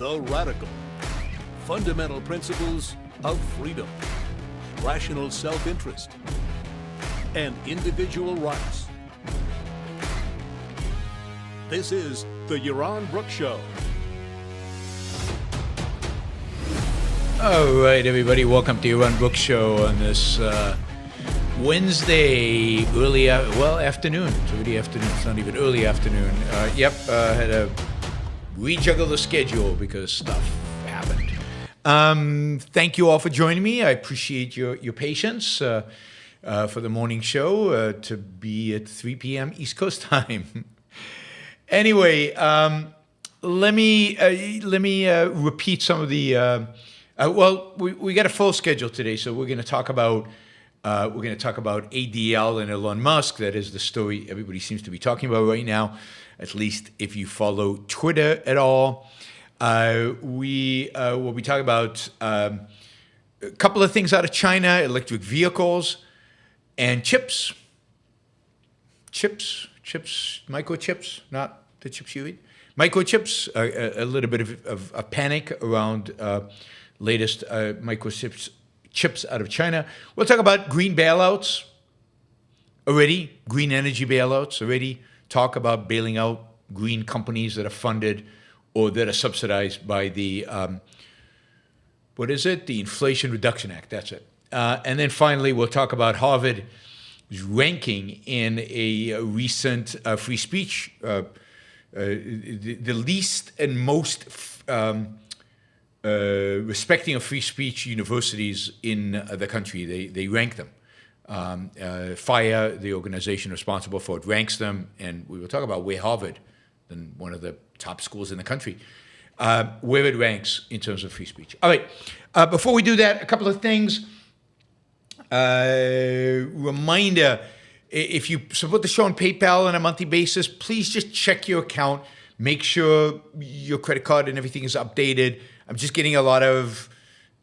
The Radical. Fundamental principles of freedom, rational self-interest, and individual rights. This is the Yaron Brooks Show. All right, everybody, welcome to Yaron Brooks Show on this Wednesday, afternoon. It's already afternoon. It's not even early afternoon. Had to rejuggle the schedule because stuff happened. Thank you all for joining me. I appreciate your patience for the morning show to be at 3 p.m. East Coast time. Anyway, let me repeat some of the. We got a full schedule today, so we're going to talk about ADL and Elon Musk. That is the story everybody seems to be talking about right now, at least if you follow Twitter at all. We will be talking about a couple of things out of China: electric vehicles and chips, microchips, not the chips you eat. Microchips, a little bit of a panic around latest microchips out of China. We'll talk about green bailouts already, green energy bailouts already. Talk about bailing out green companies that are funded or that are subsidized by the, the Inflation Reduction Act, that's it. And then finally, we'll talk about Harvard's ranking in a recent free speech, the least and most respecting of free speech universities in the country. They rank them. FIRE, the organization responsible for it, ranks them, and we will talk about where Harvard, then one of the top schools in the country, where it ranks in terms of free speech. All right, before we do that, a couple of things. Reminder, if you support the show on PayPal on a monthly basis, please just check your account. Make sure your credit card and everything is updated. I'm just getting a lot of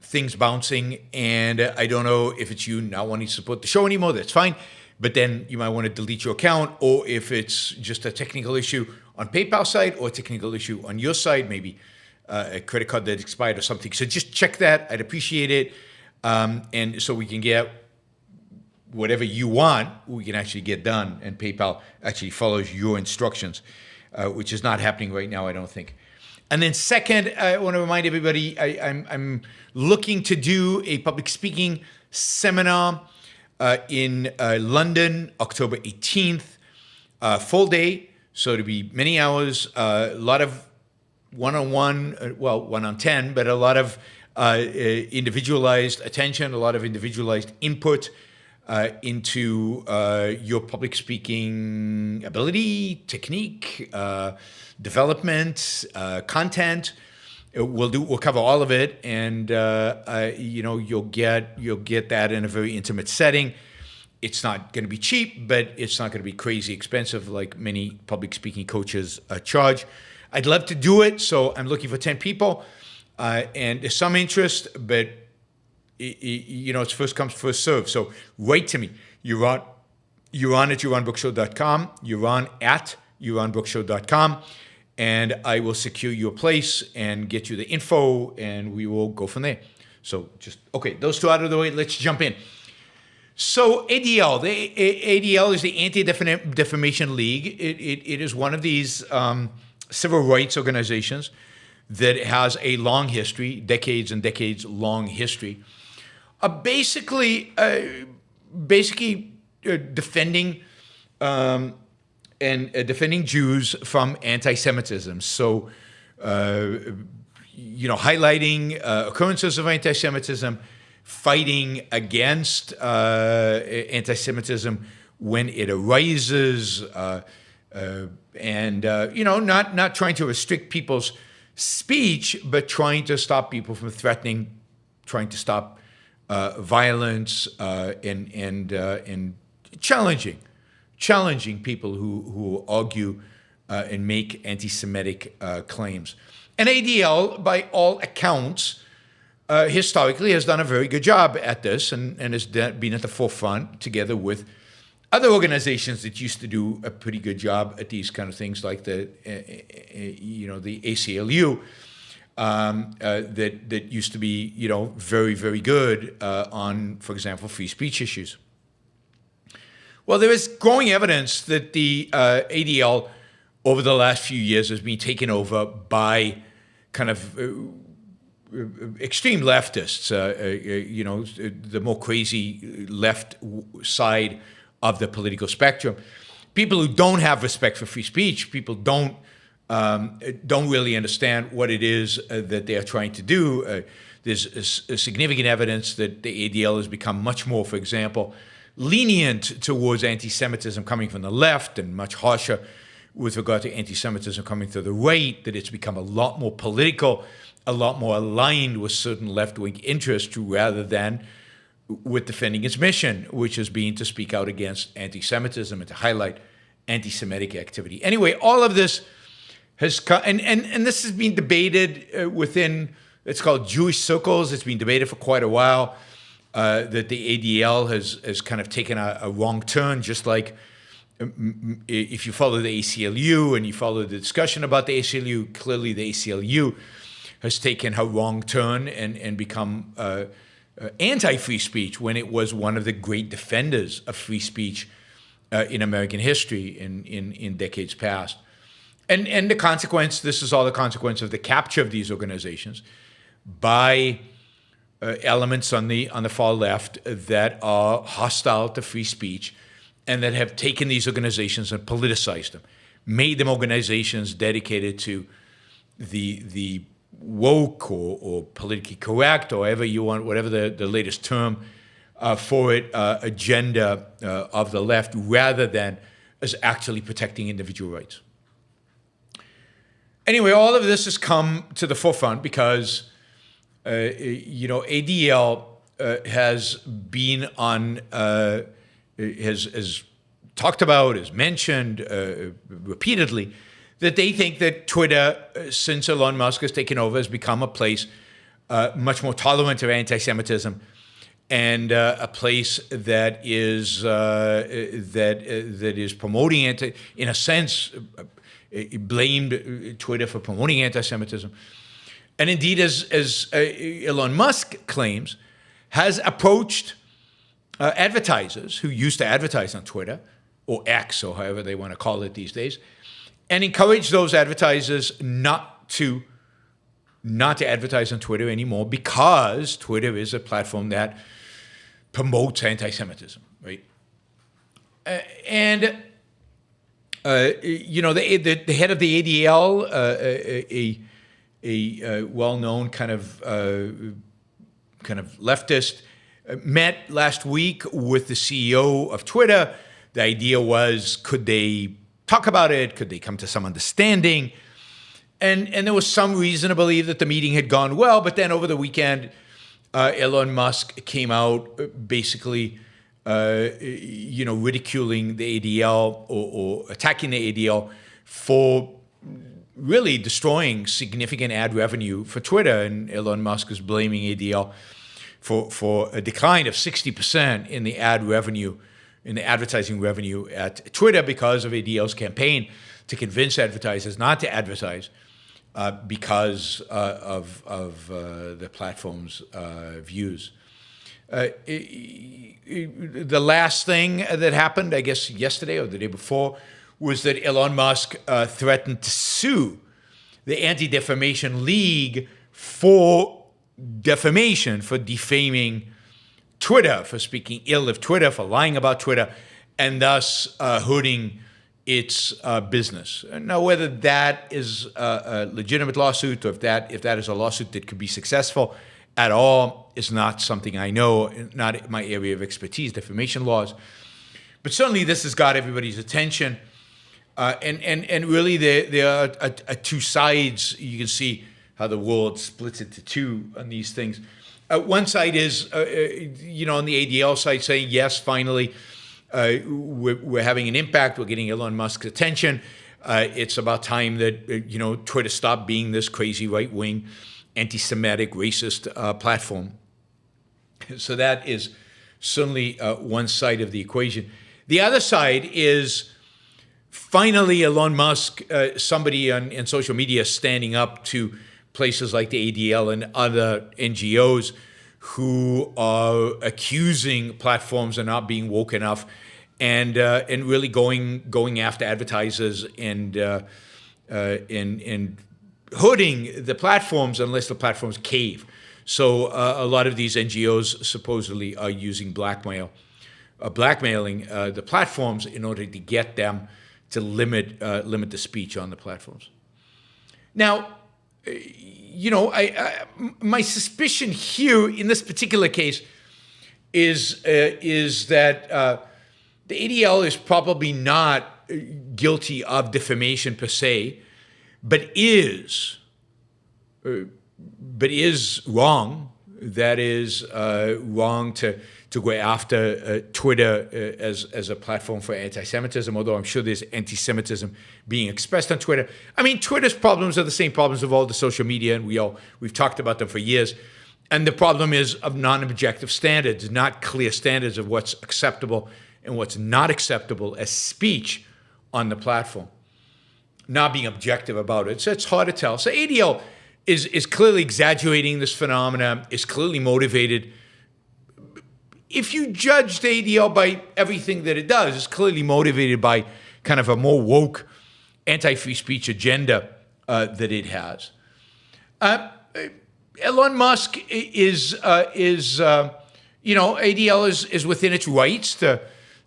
things bouncing, and I don't know if it's you not wanting to support the show anymore. That's fine. But then you might want to delete your account, or if it's just a technical issue on PayPal side or a technical issue on your side, maybe a credit card that expired or something. So just check that. I'd appreciate it. And so we can get whatever you want, we can actually get done, and PayPal actually follows your instructions, which is not happening right now, I don't think. And then second, I want to remind everybody, I'm looking to do a public speaking seminar in London, October 18th, full day, so it'll be many hours, a lot of one-on-one, 1-on-10, but a lot of individualized attention, a lot of individualized input into your public speaking ability, technique, development, content. We'll cover all of it, and you'll get that in a very intimate setting. It's not going to be cheap, but it's not going to be crazy expensive like many public speaking coaches charge. I'd love to do it, so I'm looking for 10 people, and there's some interest, but it's first comes, first serve. So write to me. You're on at YaronBrooksShow.com. Yaron at YaronBrooksShow.com. And I will secure your place and get you the info, and we will go from there. So those two out of the way, let's jump in. So ADL, the ADL is the Anti-Defamation League. It is one of these civil rights organizations that has a long history, decades and decades long history, basically defending defending Jews from anti-Semitism. So, highlighting occurrences of anti-Semitism, fighting against anti-Semitism when it arises, not trying to restrict people's speech, but trying to stop people from threatening, trying to stop violence, and challenging people who argue and make anti-Semitic claims. And ADL, by all accounts, historically has done a very good job at this and has been at the forefront together with other organizations that used to do a pretty good job at these kind of things, like the ACLU. that used to be, very, very good on, for example, free speech issues. Well, there is growing evidence that the ADL over the last few years has been taken over by kind of extreme leftists, the more crazy left side of the political spectrum. People who don't have respect for free speech, people don't really understand what it is that they are trying to do. There's a significant evidence that the ADL has become much more, for example, lenient towards anti-Semitism coming from the left and much harsher with regard to anti-Semitism coming to the right, that it's become a lot more political, a lot more aligned with certain left-wing interests rather than with defending its mission, which has been to speak out against anti-Semitism and to highlight anti-Semitic activity. Anyway, all of this has come, and this has been debated within, it's called Jewish circles. It's been debated for quite a while, that the ADL has kind of taken a wrong turn, just like if you follow the ACLU and you follow the discussion about the ACLU, clearly the ACLU has taken a wrong turn and become anti-free speech when it was one of the great defenders of free speech in American history in decades past. And the consequence, this is all the consequence of the capture of these organizations by elements on the far left that are hostile to free speech and that have taken these organizations and politicized them, made them organizations dedicated to the woke or politically correct, or whatever you want, whatever the latest term for it, agenda of the left, rather than as actually protecting individual rights. Anyway, all of this has come to the forefront because, ADL has been on, has talked about, has mentioned repeatedly that they think that Twitter, since Elon Musk has taken over, has become a place much more tolerant of anti-Semitism and a place that is promoting in a sense, blamed Twitter for promoting anti-Semitism. And indeed, as Elon Musk claims, has approached advertisers who used to advertise on Twitter, or X, or however they want to call it these days, and encouraged those advertisers not to advertise on Twitter anymore because Twitter is a platform that promotes anti-Semitism, right? The head of the ADL, a well-known kind of leftist, met last week with the CEO of Twitter. The idea was, could they talk about it? Could they come to some understanding? And there was some reason to believe that the meeting had gone well, but then over the weekend, Elon Musk came out basically, ridiculing the ADL or attacking the ADL for really destroying significant ad revenue for Twitter. And Elon Musk is blaming ADL for a decline of 60% in the ad revenue, in the advertising revenue at Twitter because of ADL's campaign to convince advertisers not to advertise because of the platform's views. The last thing that happened, I guess yesterday or the day before, was that Elon Musk threatened to sue the Anti-Defamation League for defamation, for defaming Twitter, for speaking ill of Twitter, for lying about Twitter, and thus hurting its business. Now, whether that is a legitimate lawsuit or if that is a lawsuit that could be successful at all is not something I know, not my area of expertise, defamation laws. But certainly this has got everybody's attention. And really there are two sides. You can see how the world splits into two on these things. One side is, on the ADL side saying, yes, finally, we're having an impact. We're getting Elon Musk's attention. It's about time that, Twitter stopped being this crazy right-wing, anti-Semitic, racist platform. So that is certainly one side of the equation. The other side is finally Elon Musk, somebody in social media standing up to places like the ADL and other NGOs who are accusing platforms of not being woke enough, and really going after advertisers and hooding the platforms unless the platforms cave. So a lot of these NGOs supposedly are using blackmailing the platforms in order to get them to limit the speech on the platforms. Now, my suspicion here in this particular case is that the ADL is probably not guilty of defamation per se, but is wrong. That is wrong to go after Twitter as a platform for anti-Semitism, although I'm sure there's anti-Semitism being expressed on Twitter. I mean, Twitter's problems are the same problems of all the social media, and we've talked about them for years. And the problem is of non-objective standards, not clear standards of what's acceptable and what's not acceptable as speech on the platform, not being objective about it. So it's hard to tell. So ADL is clearly exaggerating this phenomena, is clearly motivated. If you judge the ADL by everything that it does, it's clearly motivated by kind of a more woke anti-free speech agenda that it has. Elon Musk ADL is within its rights to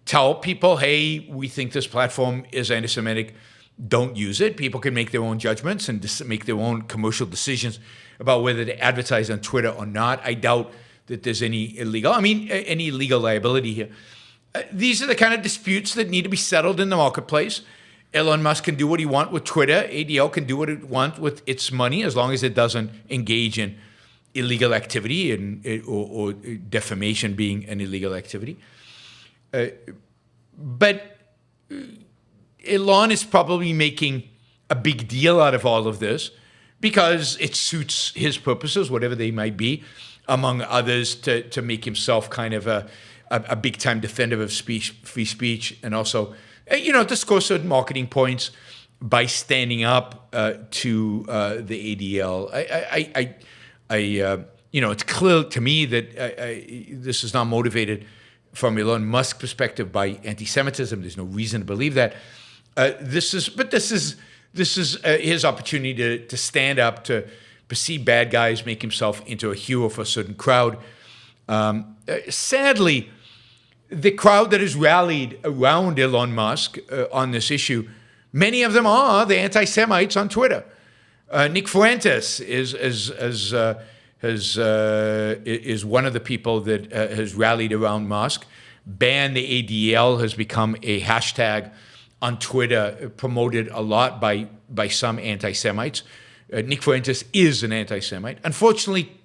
tell people, hey, we think this platform is anti-Semitic, don't use it. People can make their own judgments and make their own commercial decisions about whether to advertise on Twitter or not. I doubt that there's any legal liability here. These are the kind of disputes that need to be settled in the marketplace. Elon Musk can do what he wants with Twitter. ADL can do what it wants with its money as long as it doesn't engage in illegal activity or defamation being an illegal activity. But Elon is probably making a big deal out of all of this because it suits his purposes, whatever they might be, among others, to make himself kind of a big-time defender of free speech, and also, to score certain marketing points by standing up to the ADL. It's clear to me that this is not motivated from Elon Musk's perspective by anti-Semitism. There's no reason to believe that. This is his opportunity to stand up to perceive bad guys, make himself into a hero for a certain crowd. Sadly, the crowd that has rallied around Elon Musk on this issue, many of them are the anti-Semites on Twitter. Nick Fuentes is one of the people that has rallied around Musk. Ban the ADL has become a hashtag on Twitter, promoted a lot by some anti-Semites. Nick Fuentes is an anti-Semite. Unfortunately,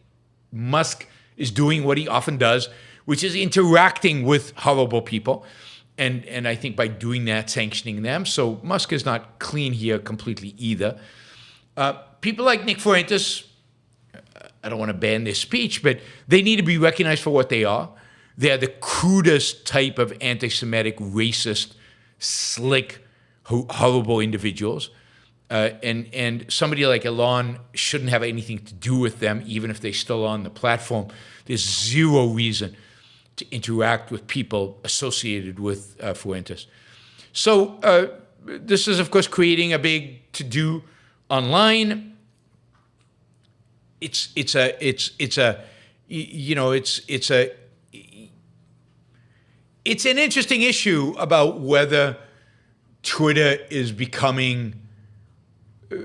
Musk is doing what he often does, which is interacting with horrible people. And I think by doing that, sanctioning them. So Musk is not clean here completely either. People like Nick Fuentes, I don't want to ban their speech, but they need to be recognized for what they are. They're the crudest type of anti-Semitic, racist, slick, horrible individuals. And somebody like Elon shouldn't have anything to do with them, even if they're still on the platform. There's zero reason to interact with people associated with Fuentes. So this is, of course, creating a big to-do online. It's an interesting issue about whether Twitter is becoming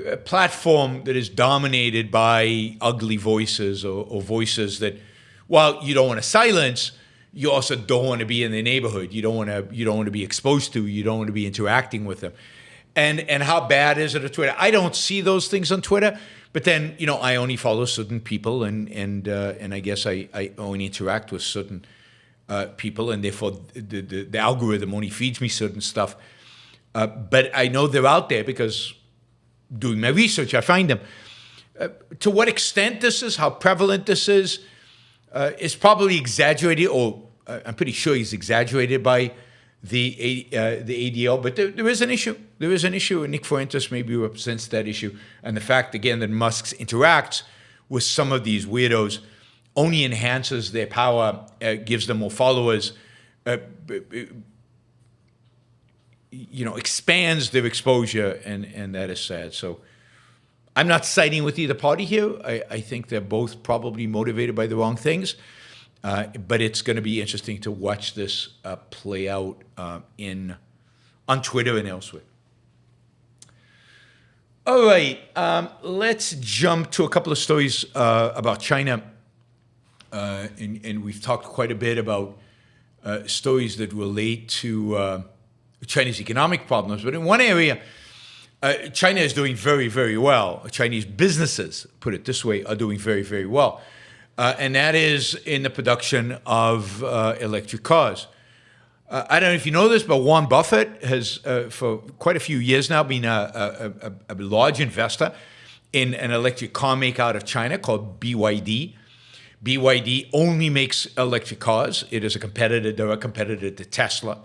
a platform that is dominated by ugly voices or voices that, while you don't want to silence, you also don't want to be in the neighborhood. You don't want to be exposed to. You don't want to be interacting with them. And how bad is it on Twitter? I don't see those things on Twitter, but then I only follow certain people, and I guess I only interact with certain people, and therefore the algorithm only feeds me certain stuff. But I know they're out there because doing my research, I find them. To what extent this is, how prevalent this is probably exaggerated, or I'm pretty sure he's exaggerated by the ADL, but there is an issue. There is an issue, and Nick Fuentes maybe represents that issue. And the fact, again, that Musk interacts with some of these weirdos only enhances their power, gives them more followers, expands their exposure, and that is sad. So I'm not siding with either party here. I think they're both probably motivated by the wrong things. But it's going to be interesting to watch this play out on Twitter and elsewhere. All right, let's jump to a couple of stories about China. And we've talked quite a bit about stories that relate to China's economic problems. But in one area, China is doing very, very well. Chinese businesses, put it this way, are doing very, very well. And that is in the production of electric cars. I don't know if you know this, but Warren Buffett has, for quite a few years now, been a large investor in an electric car maker out of China called BYD. BYD only makes electric cars. It is a direct competitor to Tesla.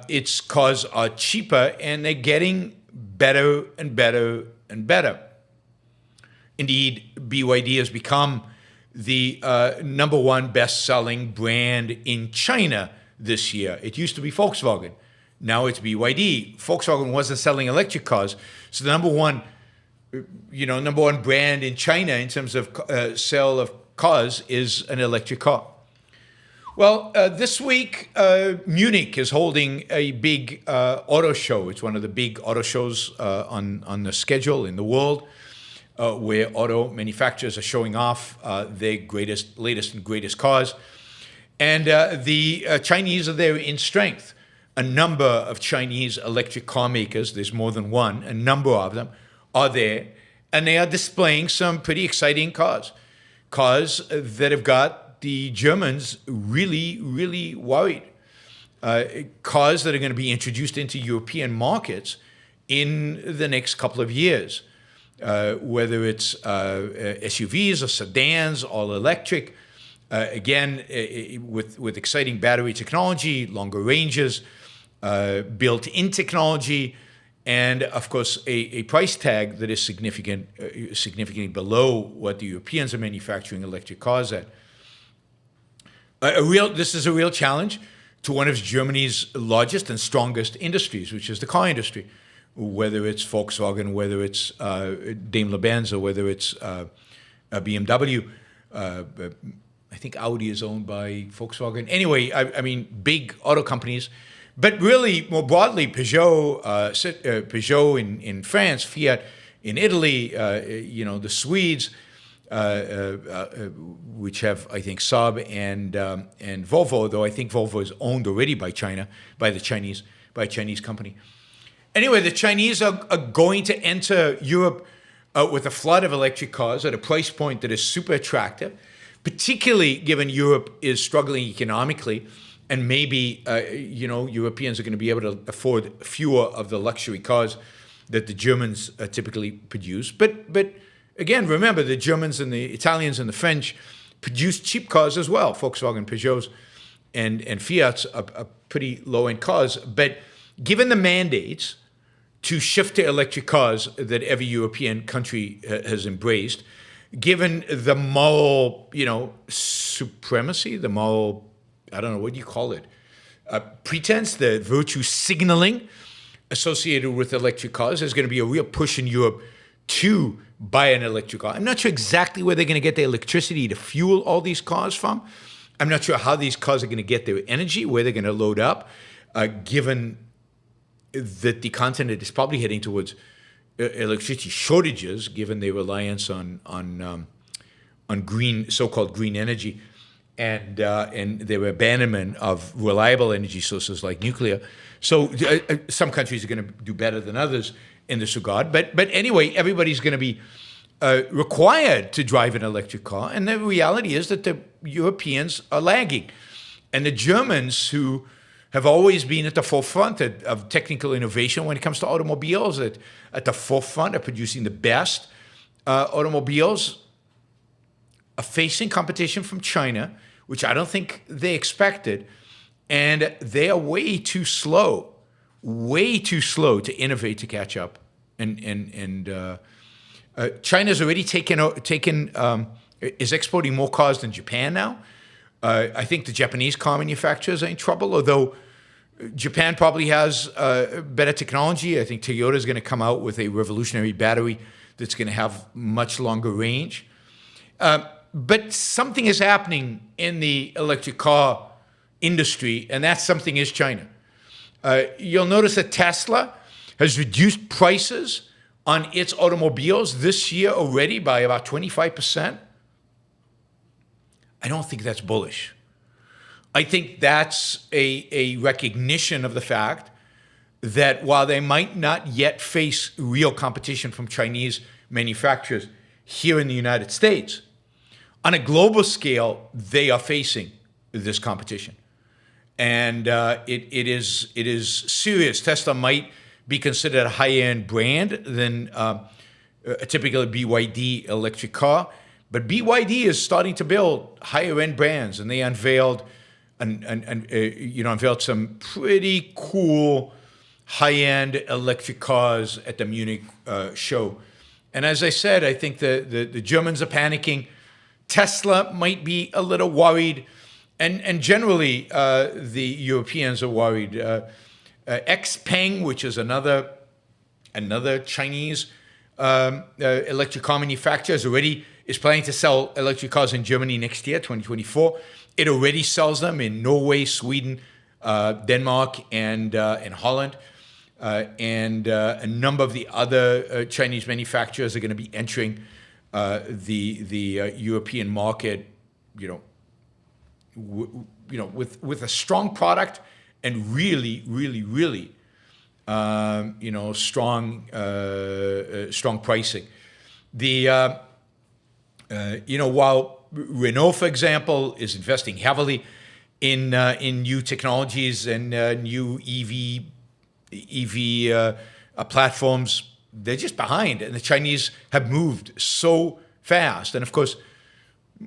Its cars are cheaper, and they're getting better and better and better. Indeed, BYD has become the number one best-selling brand in China this year. It used to be Volkswagen. Now it's BYD. Volkswagen wasn't selling electric cars, so the number one brand in China in terms of sale of cars is an electric car. Well, this week, Munich is holding a big auto show. It's one of the big auto shows on the schedule in the world, where auto manufacturers are showing off their latest and greatest cars. And the Chinese are there in strength. A number of Chinese electric car makers, there's more than one, a number of them are there, and they are displaying some pretty exciting cars. Cars that have got the Germans really, really worried. Cars that are going to be introduced into European markets in the next couple of years. Whether it's SUVs or sedans, all electric, again, with exciting battery technology, longer ranges, built-in technology, and of course a price tag that is significantly below what the Europeans are manufacturing electric cars at. This is a real challenge to one of Germany's largest and strongest industries, which is the car industry. Whether it's Volkswagen, whether it's Daimler-Benz, or whether it's BMW. I think Audi is owned by Volkswagen. Anyway, I mean, big auto companies. But really, more broadly, Peugeot in France, Fiat in Italy, the Swedes, which have, I think, Saab and Volvo, though I think Volvo is owned already by China, by a Chinese company. Anyway, the Chinese are going to enter Europe with a flood of electric cars at a price point that is super attractive, particularly given Europe is struggling economically, and maybe Europeans are going to be able to afford fewer of the luxury cars that the Germans typically produce. But again, remember, the Germans and the Italians and the French produce cheap cars as well. Volkswagen, Peugeots, and Fiats are pretty low-end cars. But given the mandates to shift to electric cars that every European country has embraced, given the moral, supremacy, the moral, I don't know, what do you call it? Pretense, the virtue signaling associated with electric cars, there's going to be a real push in Europe to buy an electric car. I'm not sure exactly where they're going to get the electricity to fuel all these cars from. I'm not sure how these cars are going to get their energy, where they're going to load up, given that the continent is probably heading towards electricity shortages, given their reliance on green, so-called green energy, and their abandonment of reliable energy sources like nuclear. So some countries are going to do better than others in this regard. But anyway, everybody's going to be required to drive an electric car, and the reality is that the Europeans are lagging, and the Germans, who have always been at the forefront of technical innovation when it comes to automobiles, at the forefront of producing the best automobiles, are facing competition from China, which I don't think they expected. And they are way too slow to innovate to catch up. And China's already is exporting more cars than Japan now. I think the Japanese car manufacturers are in trouble, although Japan probably has better technology. I think Toyota is going to come out with a revolutionary battery that's going to have much longer range. But something is happening in the electric car industry, and that something is China. You'll notice that Tesla has reduced prices on its automobiles this year already by about 25%. I don't think that's bullish. I think that's a recognition of the fact that while they might not yet face real competition from Chinese manufacturers here in the United States, on a global scale, they are facing this competition. And it is serious. Tesla might be considered a higher-end brand than a typical BYD electric car, but BYD is starting to build higher-end brands, and they unveiled some pretty cool high-end electric cars at the Munich show. And as I said, I think the Germans are panicking. Tesla might be a little worried, and generally the Europeans are worried. XPeng, which is another Chinese electric car manufacturer, is planning to sell electric cars in Germany next year, 2024. It already sells them in Norway, Sweden, Denmark, and Holland. And a number of the other Chinese manufacturers are going to be entering the European market, with a strong product and really strong pricing. While Renault, for example, is investing heavily in new technologies and new EV platforms, they're just behind, and the Chinese have moved so fast. And of course,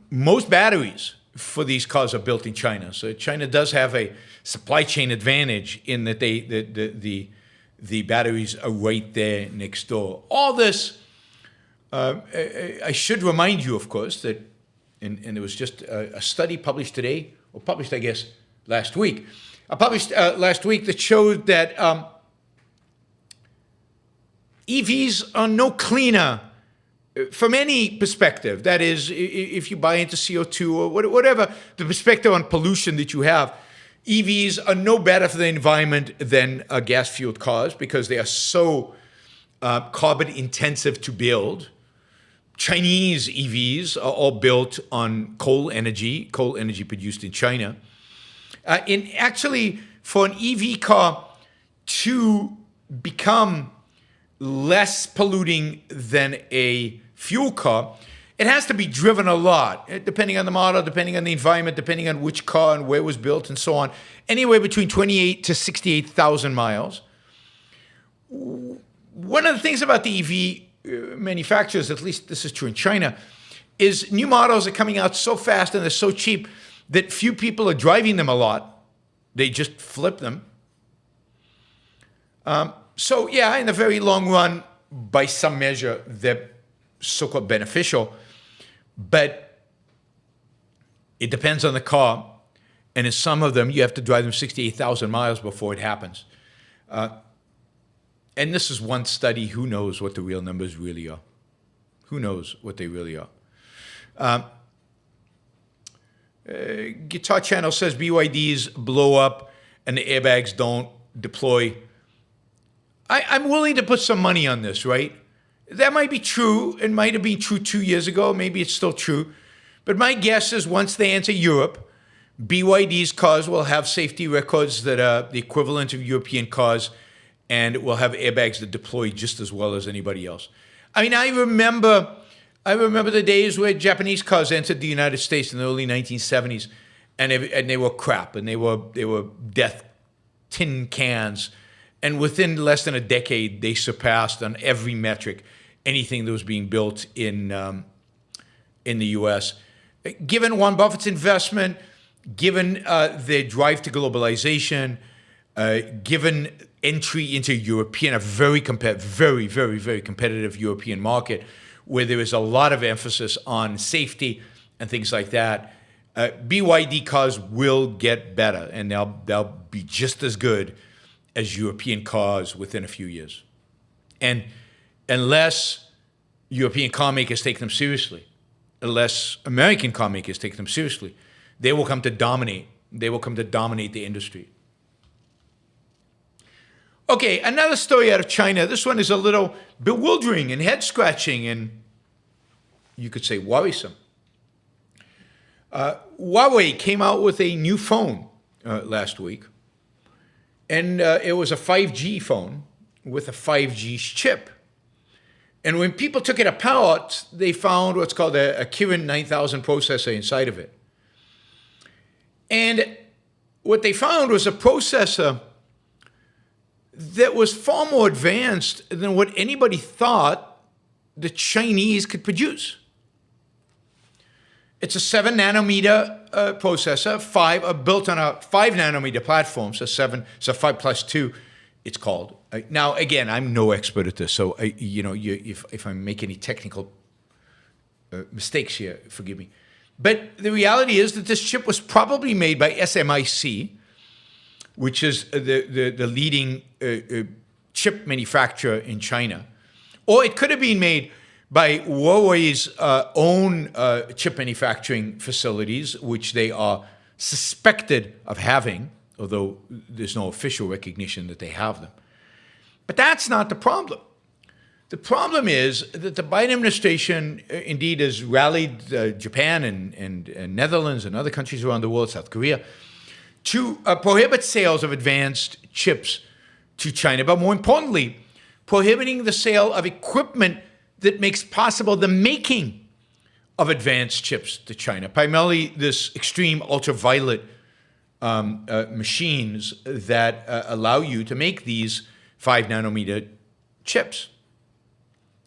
most batteries for these cars are built in China. So China does have a supply chain advantage in that the batteries are right there next door. All this, I should remind you, of course, that, and there was just a study published today, or published, I guess, last week. Last week that showed that EVs are no cleaner from any perspective. That is, if you buy into CO2 or whatever the perspective on pollution that you have, EVs are no better for the environment than gas-fueled cars because they are so carbon intensive to build. Chinese EVs are all built on coal energy produced in China. And actually, for an EV car to become less polluting than a fuel car, it has to be driven a lot, depending on the model, depending on the environment, depending on which car and where it was built and so on, anywhere between 28 to 68,000 miles. One of the things about the EV manufacturers, at least this is true in China, is new models are coming out so fast and they're so cheap that few people are driving them a lot. They just flip them. So yeah, in the very long run, by some measure, they're so-called beneficial, but it depends on the car, and in some of them, you have to drive them 68,000 miles before it happens. And this is one study. Who knows what the real numbers really are? Who knows what they really are? Guitar Channel says BYDs blow up and the airbags don't deploy. I'm willing to put some money on this, right? That might be true. It might have been true 2 years ago. Maybe it's still true. But my guess is once they enter Europe, BYD's cars will have safety records that are the equivalent of European cars, and it will have airbags that deploy just as well as anybody else. I mean, I remember the days where Japanese cars entered the United States in the early 1970s, and they were crap, and they were death tin cans. And within less than a decade, they surpassed on every metric anything that was being built in the U.S. Given Warren Buffett's investment given their drive to globalization, given entry into a very, very competitive European market, where there is a lot of emphasis on safety and things like that, BYD cars will get better, and they'll be just as good as European cars within a few years. And unless European car makers take them seriously, unless American car makers take them seriously, they will come to dominate. They will come to dominate the industry. Okay, another story out of China. This one is a little bewildering and head-scratching and you could say worrisome. Huawei came out with a new phone last week, and it was a 5G phone with a 5G chip. And when people took it apart, they found what's called a Kirin 9000 processor inside of it. And what they found was a processor that was far more advanced than what anybody thought the Chinese could produce. It's a 7 nanometer processor, built on a 5 nanometer platform, so 5+2, it's called. Now, again, I'm no expert at this, so if I make any technical mistakes here, forgive me. But the reality is that this chip was probably made by SMIC, which is the leading chip manufacturer in China. Or it could have been made by Huawei's own chip manufacturing facilities, which they are suspected of having, although there's no official recognition that they have them. But that's not the problem. The problem is that the Biden administration indeed has rallied Japan and Netherlands and other countries around the world, South Korea, to prohibit sales of advanced chips to China, but more importantly, prohibiting the sale of equipment that makes possible the making of advanced chips to China, primarily this extreme ultraviolet machines that allow you to make these 5 nanometer chips.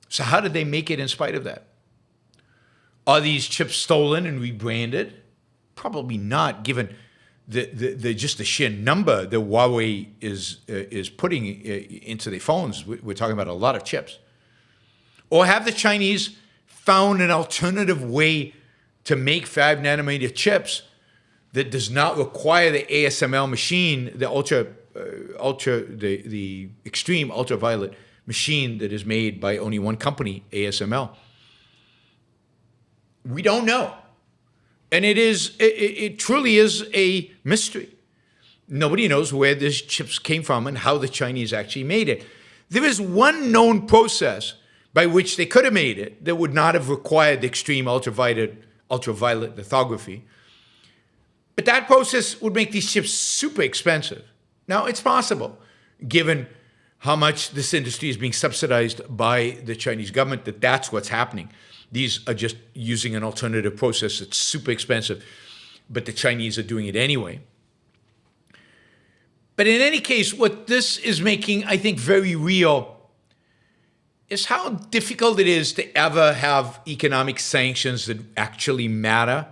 So how did they make it in spite of that? Are these chips stolen and rebranded? Probably not, given just the sheer number that Huawei is putting into their phones. We're talking about a lot of chips. Or have the Chinese found an alternative way to make 5 nanometer chips that does not require the ASML machine, the extreme ultraviolet machine that is made by only one company, ASML? We don't know. And it truly is a mystery. Nobody knows where these chips came from and how the Chinese actually made it. There is one known process by which they could have made it that would not have required the extreme ultraviolet lithography. But that process would make these chips super expensive. Now, it's possible, given how much this industry is being subsidized by the Chinese government, that's what's happening. These are just using an alternative process that's super expensive, but the Chinese are doing it anyway. But in any case, what this is making, I think, very real is how difficult it is to ever have economic sanctions that actually matter,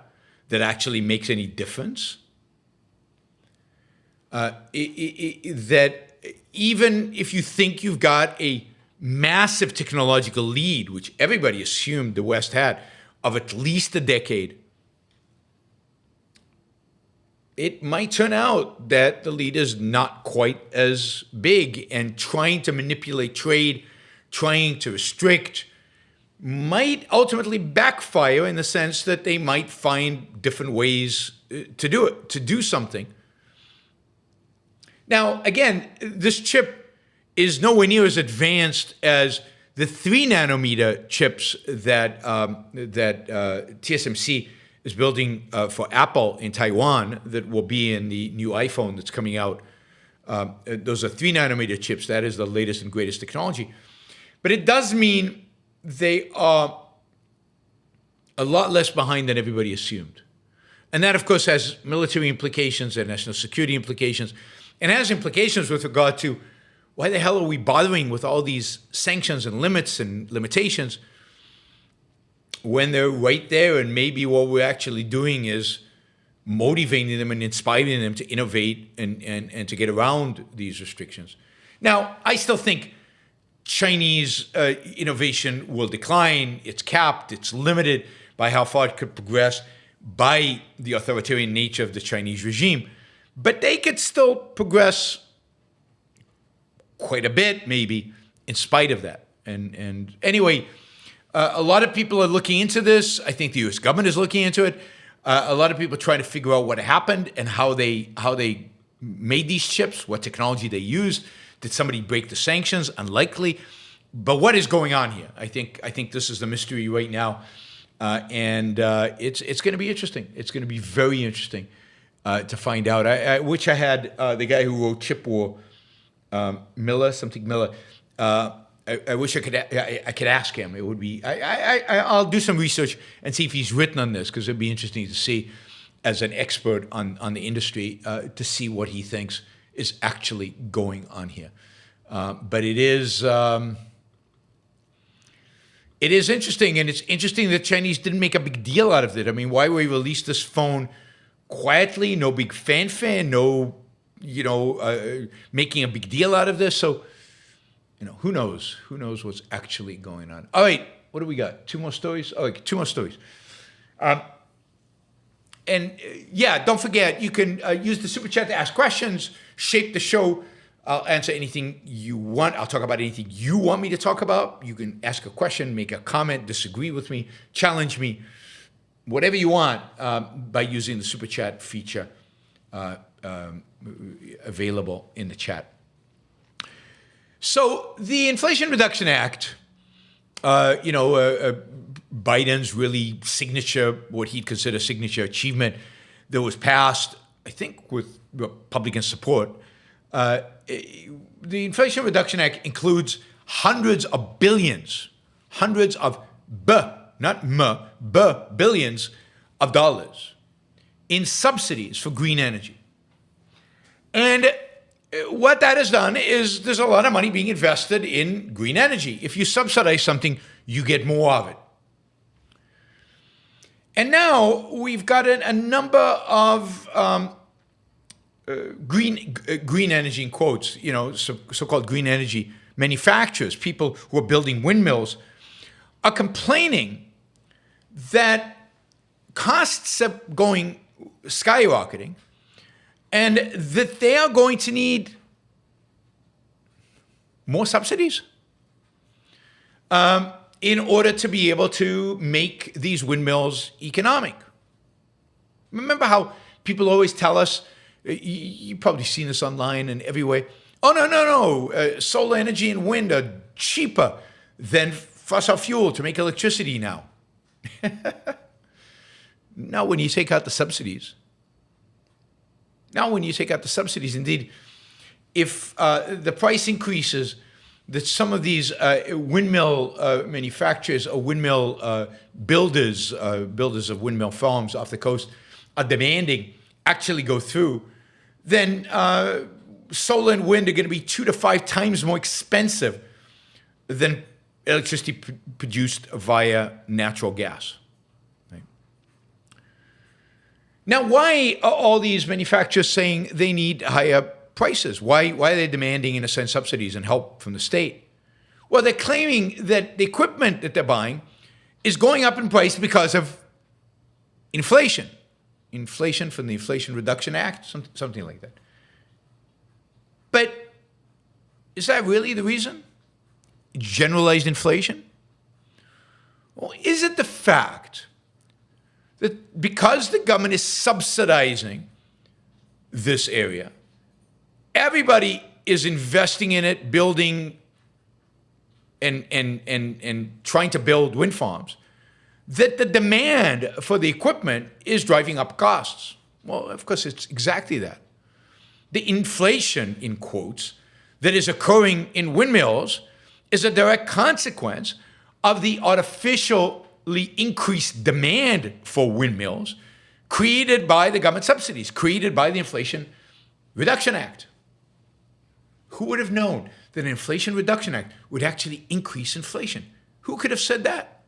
that actually makes any difference. That even if you think you've got a massive technological lead, which everybody assumed the West had, of at least a decade, it might turn out that the lead is not quite as big, and trying to manipulate trade, trying to restrict, might ultimately backfire in the sense that they might find different ways to do it, to do something. Now, again, this chip is nowhere near as advanced as the 3 nanometer chips that TSMC is building for Apple in Taiwan that will be in the new iPhone that's coming out. Those are 3 nanometer chips. That is the latest and greatest technology. But it does mean they are a lot less behind than everybody assumed. And that, of course, has military implications and national security implications, and has implications with regard to why the hell are we bothering with all these sanctions and limits and limitations when they're right there, and maybe what we're actually doing is motivating them and inspiring them to innovate and to get around these restrictions. Now, I still think Chinese innovation will decline. It's capped. It's limited by how far it could progress by the authoritarian nature of the Chinese regime. But they could still progress quite a bit, maybe, in spite of that. And anyway, a lot of people are looking into this. I think the U.S. government is looking into it. A lot of people are trying to figure out what happened and how they made these chips, what technology they used. Did somebody break the sanctions? Unlikely. But what is going on here? I think this is the mystery right now, and it's going to be interesting. It's going to be very interesting to find out. I wish I had the guy who wrote Chip War, Miller. I wish I could ask him. It would be. I'll do some research and see if he's written on this, because it'd be interesting to see, as an expert on the industry, to see what he thinks is actually going on here. But it is interesting, and it's interesting that Chinese didn't make a big deal out of it. I mean, why would we release this phone quietly, no big fanfare, no, making a big deal out of this? So, who knows? Who knows what's actually going on? All right, what do we got? Two more stories? Oh, okay, two more stories. Don't forget, you can use the Super Chat to ask questions, shape the show. I'll answer anything you want. I'll talk about anything you want me to talk about. You can ask a question, make a comment, disagree with me, challenge me, whatever you want, by using the Super Chat feature available in the chat. So the Inflation Reduction Act, Biden's really signature, what he'd consider signature achievement, that was passed, I think, with Republican support. The Inflation Reduction Act includes hundreds of billions, hundreds of billions of dollars in subsidies for green energy. And what that has done is there's a lot of money being invested in green energy. If you subsidize something, you get more of it. And now we've got a number of green energy, in quotes, so-called green energy manufacturers, people who are building windmills, are complaining that costs are skyrocketing, and that they are going to need more subsidies in order to be able to make these windmills economic. Remember how people always tell us, you've probably seen this online and everywhere, oh, no, solar energy and wind are cheaper than fossil fuel to make electricity now. Now, when you take out the subsidies, indeed, if the price increases that some of these windmill manufacturers or windmill builders of windmill farms off the coast are demanding actually go through, then solar and wind are going to be 2 to 5 times more expensive than electricity produced via natural gas. Right? Now, why are all these manufacturers saying they need higher prices? Why are they demanding, in a sense, subsidies and help from the state? Well, they're claiming that the equipment that they're buying is going up in price because of inflation. Inflation from the Inflation Reduction Act, something like that. But is that really the reason? Generalized inflation? Well, is it the fact that because the government is subsidizing this area, everybody is investing in it, building and trying to build wind farms, that the demand for the equipment is driving up costs? Well, of course, it's exactly that. The inflation, in quotes, that is occurring in windmills is a direct consequence of the artificially increased demand for windmills created by the government subsidies, created by the Inflation Reduction Act. Who would have known that an Inflation Reduction Act would actually increase inflation? Who could have said that?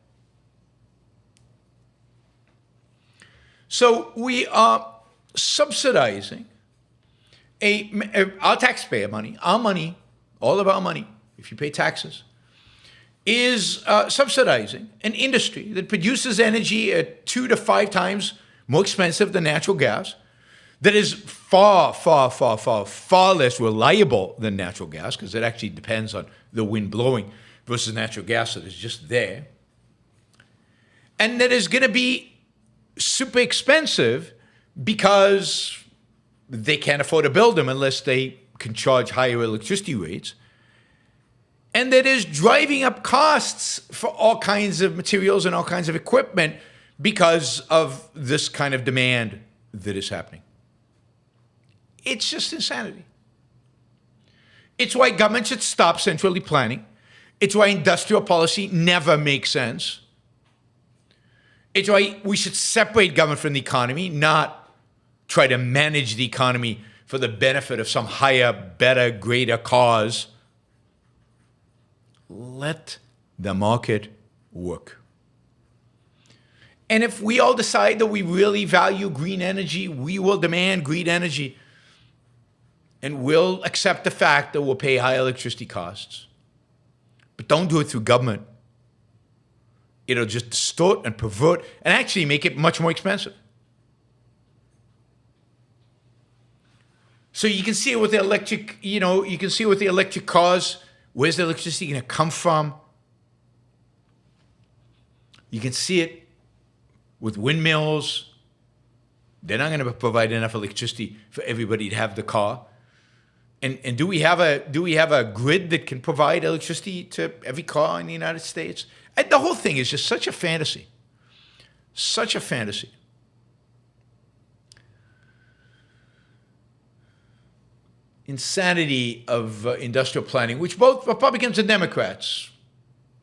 So we are subsidizing our taxpayer money, our money, all of our money, if you pay taxes, is subsidizing an industry that produces energy at 2 to 5 times more expensive than natural gas, that is far, far, far, far, far less reliable than natural gas, because it actually depends on the wind blowing, versus natural gas that is just there, and that is going to be super expensive because they can't afford to build them unless they can charge higher electricity rates, and that is driving up costs for all kinds of materials and all kinds of equipment because of this kind of demand that is happening. It's just insanity. It's why government should stop centrally planning. It's why industrial policy never makes sense. It's why we should separate government from the economy, not try to manage the economy for the benefit of some higher, better, greater cause. Let the market work. And if we all decide that we really value green energy, we will demand green energy, and we'll accept the fact that we'll pay high electricity costs. But don't do it through government. It'll just distort and pervert and actually make it much more expensive. So you can see it with the electric, you can see it with the electric cars. Where's the electricity going to come from? You can see it with windmills. They're not going to provide enough electricity for everybody to have the car. And do we have a grid that can provide electricity to every car in the United States? The whole thing is just such a fantasy. Such a fantasy. Insanity of industrial planning, which both Republicans and Democrats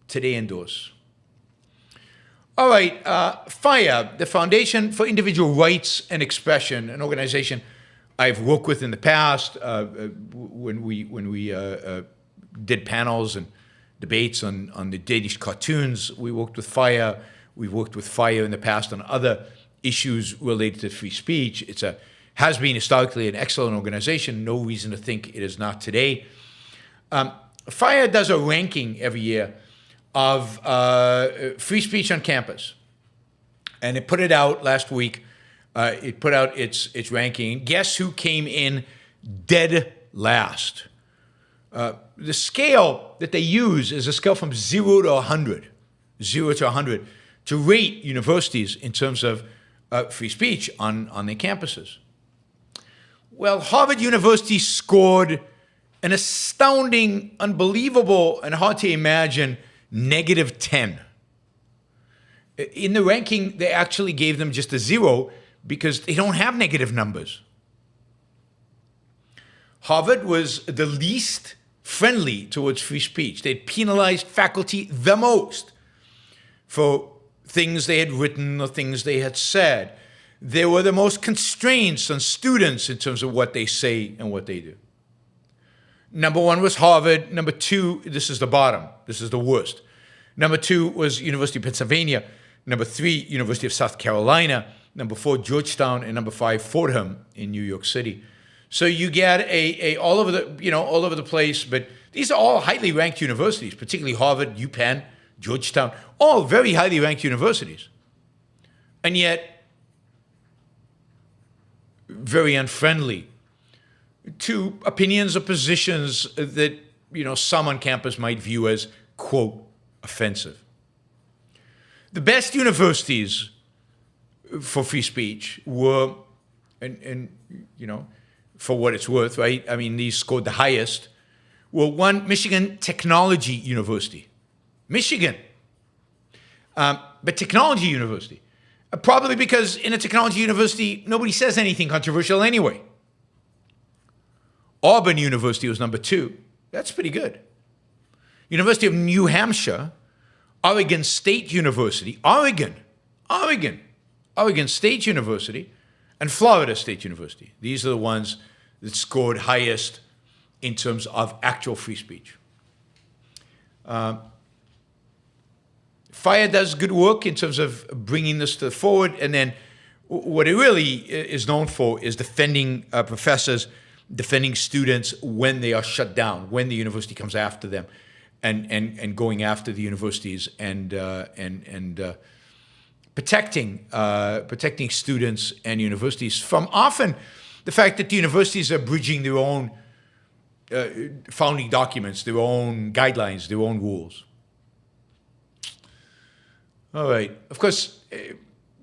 today endorse. All right, FIRE, the Foundation for Individual Rights and Expression, an organization I've worked with in the past when we did panels and debates on the Danish cartoons. We worked with FIRE. We've worked with FIRE in the past on other issues related to free speech. Has been historically an excellent organization. No reason to think it is not today. FIRE does a ranking every year of free speech on campus, and it put it out last week. It put out its ranking. Guess who came in dead last? The scale that they use is a scale from 0 to 100, 0 to 100, to rate universities in terms of free speech on their campuses. Well, Harvard University scored an astounding, unbelievable, and hard to imagine -10. In the ranking, they actually gave them just a 0 because they don't have negative numbers. Harvard was the least friendly towards free speech. They penalized faculty the most for things they had written or things they had said. They were the most constraints on students in terms of what they say and what they do. Number 1 was Harvard. Number 2, this is the bottom. This is the worst. Number 2 was University of Pennsylvania. Number 3, University of South Carolina. Number 4, Georgetown, and number 5, Fordham in New York City. So you get a all over the place, but these are all highly ranked universities, particularly Harvard, UPenn, Georgetown, all very highly ranked universities. And yet, very unfriendly to opinions or positions that, some on campus might view as, quote, offensive. The best universities for free speech were, and for what it's worth, right? I mean, these scored the highest. Well, 1, Michigan Technology University. Michigan. But Technology University. Probably because in a technology university, nobody says anything controversial anyway. Auburn University was number 2. That's pretty good. University of New Hampshire, Oregon State University, Oregon State University, and Florida State University. These are the ones that scored highest in terms of actual free speech. FIRE does good work in terms of bringing this forward, and then What it really is known for is defending professors, defending students when they are shut down, when the university comes after them, and going after the universities and protecting students and universities from often the fact that the universities are bridging their own founding documents, their own guidelines, their own rules. All right. Of course,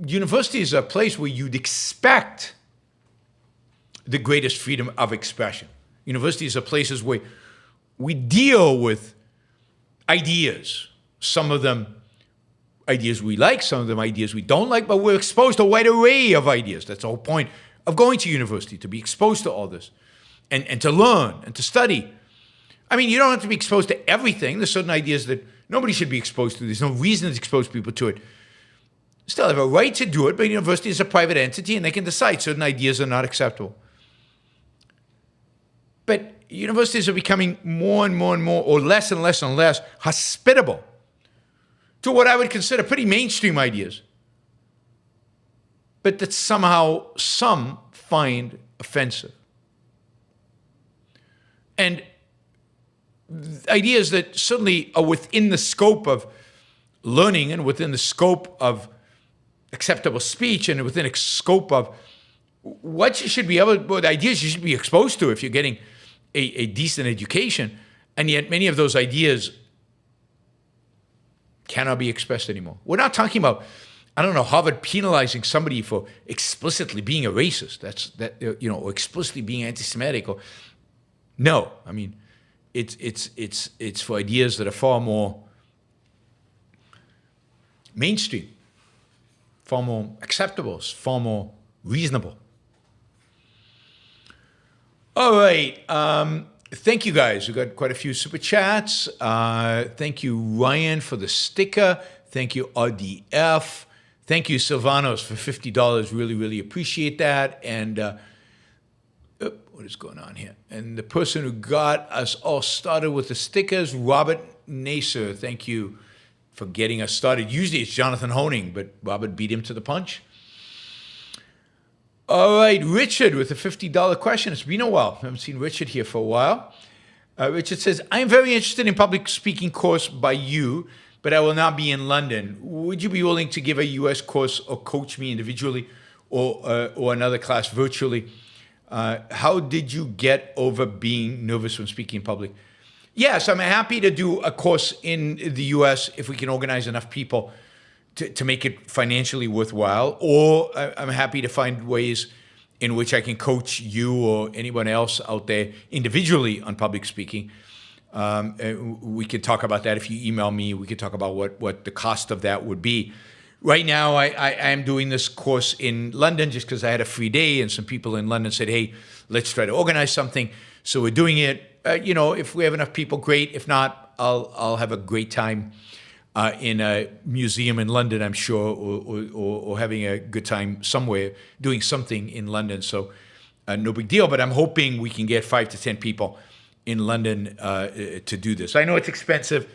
universities are a place where you'd expect the greatest freedom of expression. Universities are places where we deal with ideas. Some of them ideas we like, some of them ideas we don't like, but we're exposed to a wide array of ideas. That's the whole point of going to university, to be exposed to all this and to learn and to study. I mean, you don't have to be exposed to everything. There's certain ideas that nobody should be exposed to. There's no reason to expose people to it. Still have a right to do it, but university is a private entity and they can decide certain ideas are not acceptable. But universities are becoming more and more and more, or less and less and less, hospitable to what I would consider pretty mainstream ideas, but that somehow some find offensive. And ideas that certainly are within the scope of learning and within the scope of acceptable speech and within the scope of what you should be able, what ideas you should be exposed to if you're getting a decent education. And yet many of those ideas cannot be expressed anymore. We're not talking about, I don't know, Harvard penalizing somebody for explicitly being a racist. Or explicitly being anti-Semitic. Or no, I mean, it's for ideas that are far more mainstream, far more acceptable, far more reasonable. All right. Thank you, guys. We got quite a few super chats. Thank you, Ryan, for the sticker. Thank you, RDF. Thank you, Silvanos, for $50. Really, really appreciate that. And what is going on here? And the person who got us all started with the stickers, Robert Naser. Thank you for getting us started. Usually it's Jonathan Honing, but Robert beat him to the punch. All right, Richard with a $50 question. It's been a while. I haven't seen Richard here for a while. Richard says, I'm very interested in public speaking course by you, but I will not be in London. Would you be willing to give a US course or coach me individually or another class virtually? How did you get over being nervous when speaking in public? Yes, I'm happy to do a course in the US if we can organize enough people to make it financially worthwhile, or I'm happy to find ways in which I can coach you or anyone else out there individually on public speaking. We could talk about that if you email me. We could talk about what the cost of that would be. Right now, I am doing this course in London just because I had a free day and some people in London said, hey, let's try to organize something. So we're doing it. If we have enough people, great. If not, I'll have a great time in a museum in London, I'm sure, or having a good time somewhere, doing something in London. So no big deal, but I'm hoping we can get 5 to 10 people in London to do this. I know it's expensive,